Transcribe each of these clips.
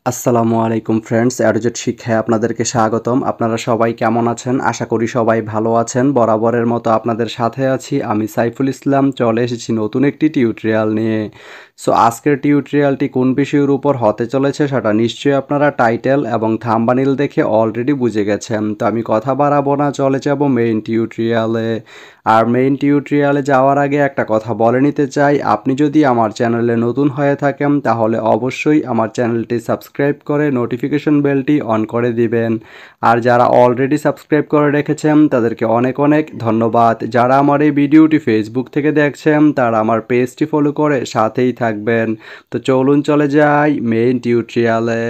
আসসালামু আলাইকুম ফ্রেন্ডস, অ্যাডোজেট শিক্ষায় আপনাদেরকে স্বাগতম। আপনারা সবাই কেমন আছেন? আশা করি সবাই ভালো আছেন। বরাবরের মতো আপনাদের সাথে আছি আমি সাইফুল ইসলাম। চলে এসেছি নতুন একটি টিউটোরিয়াল নিয়ে। সো আজকের টিউটোরিয়ালটি কোন বিষয়ের উপর হতে চলেছে সেটা নিশ্চয়ই আপনারা টাইটেল এবং থাম্বনেইল দেখে অলরেডি বুঝে গেছেন। তো আমি কথা বাড়াবো না, চলে যাব মেইন টিউটোরিয়ালে। আর মেইন টিউটোরিয়ালে যাওয়ার আগে একটা কথা বলে নিতে চাই, আপনি যদি আমার চ্যানেলে নতুন হয়ে থাকেন তাহলে অবশ্যই আমার চ্যানেলটি সাবস্ক্রাইব করে নোটিফিকেশন বেলটি অন করে দিবেন। আর যারা অলরেডি সাবস্ক্রাইব করে রেখেছেন তাদেরকে অনেক অনেক ধন্যবাদ। যারা আমার এই ভিডিওটি ফেসবুক থেকে দেখছেন তারা আমার পেজটি ফলো করে সাথেই থাকবেন। তো চলুন চলে যাই মেইন টিউটোরিয়ালে।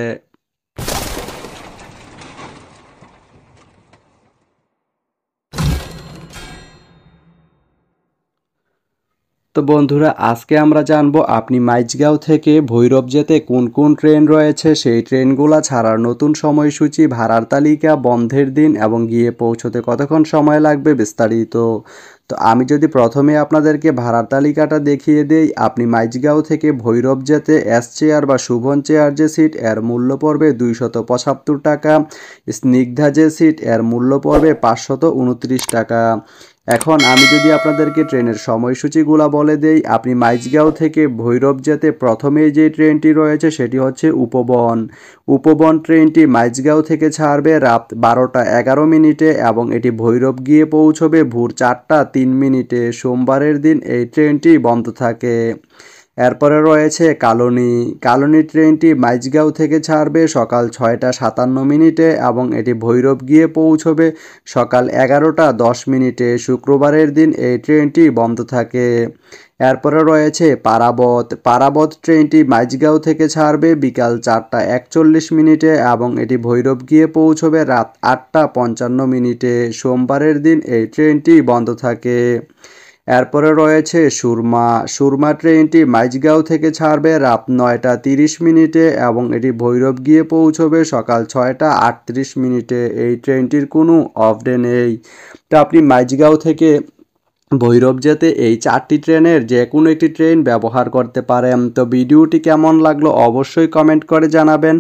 তো বন্ধুরা, আজকে আমরা জানবো আপনি মাইজগাঁও থেকে ভৈরব যেতে কোন কোন ট্রেন রয়েছে, সেই ট্রেনগুলো ছাড়ার নতুন সময়সূচি, ভাড়ার তালিকা, বন্ধের দিন এবং গিয়ে পৌঁছতে কতক্ষণ সময় লাগবে বিস্তারিত। তো আমি যদি প্রথমে আপনাদেরকে ভাড়ার তালিকাটা দেখিয়ে দেই, আপনি মাইজগাঁও থেকে ভৈরব যেতে এস চেয়ার বা শুভন চেয়ার যে সিট এর মূল্য পড়বে 275 টাকা, স্নিগ্ধা যে সিট এর মূল্য পড়বে 529 টাকা। এখন আমি যদি আপনাদেরকে ট্রেনের সময়সূচিগুলো বলে দেই, আপনি মাইজগাঁও থেকে ভৈরব যেতে প্রথমেই যে ট্রেনটি রয়েছে সেটি হচ্ছে উপবন। উপবন ট্রেনটি মাইজগাঁও থেকে ছাড়বে রাত 12টা 11 মিনিটে এবং এটি ভৈরব গিয়ে পৌঁছবে ভোর 4টা 3 মিনিটে। সোমবারের দিন এই ট্রেনটি বন্ধ থাকে। এরপরে রয়েছে কালনী। কালনী ট্রেনটি মাইজগাঁও থেকে ছাড়বে সকাল 6টা 57 মিনিটে এবং এটি ভৈরব গিয়ে পৌঁছবে সকাল 11টা 10 মিনিটে। শুক্রবারের দিন এই ট্রেনটি বন্ধ থাকে। এরপরে রয়েছে পারাবত। পারাবত ট্রেনটি মাইজগাঁও থেকে ছাড়বে বিকাল 4টা 41 মিনিটে এবং এটি ভৈরব গিয়ে পৌঁছবে রাত 8টা 55 মিনিটে। সোমবারের দিন এই ট্রেনটি বন্ধ থাকে। এরপরে রয়েছে সুরমা। সুরমা ট্রেনটি মাইজগাঁও থেকে ছাড়বে রাত 9টা 30 মিনিটে এবং এটি ভৈরব গিয়ে পৌঁছবে সকাল 6টা 38 মিনিটে। এই ট্রেনটির কোনো অফ ডে নেই। তো আপনি মাইজগাঁও থেকে ভৈরব যেতে এই 4টি ট্রেনের যে কোনো একটি ট্রেন ব্যবহার করতে পারেন। তো ভিডিওটি কেমন লাগলো অবশ্যই কমেন্ট করে জানাবেন।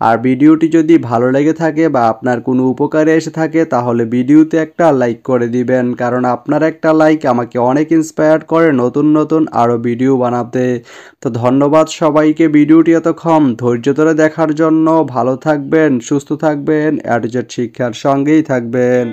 আর ভিডিওটি যদি ভালো লেগে থাকে বা আপনার কোনো উপকারে এসে থাকে তাহলে ভিডিওতে একটা লাইক করে দিবেন, কারণ আপনার একটা লাইক আমাকে অনেক ইন্সপায়ার করে নতুন নতুন আরও ভিডিও বানাতে। তো ধন্যবাদ সবাইকে ভিডিওটি এতক্ষণ ধৈর্য ধরে দেখার জন্য। ভালো থাকবেন, সুস্থ থাকবেন, অ্যাডোজেট শিক্ষার সঙ্গেই থাকবেন।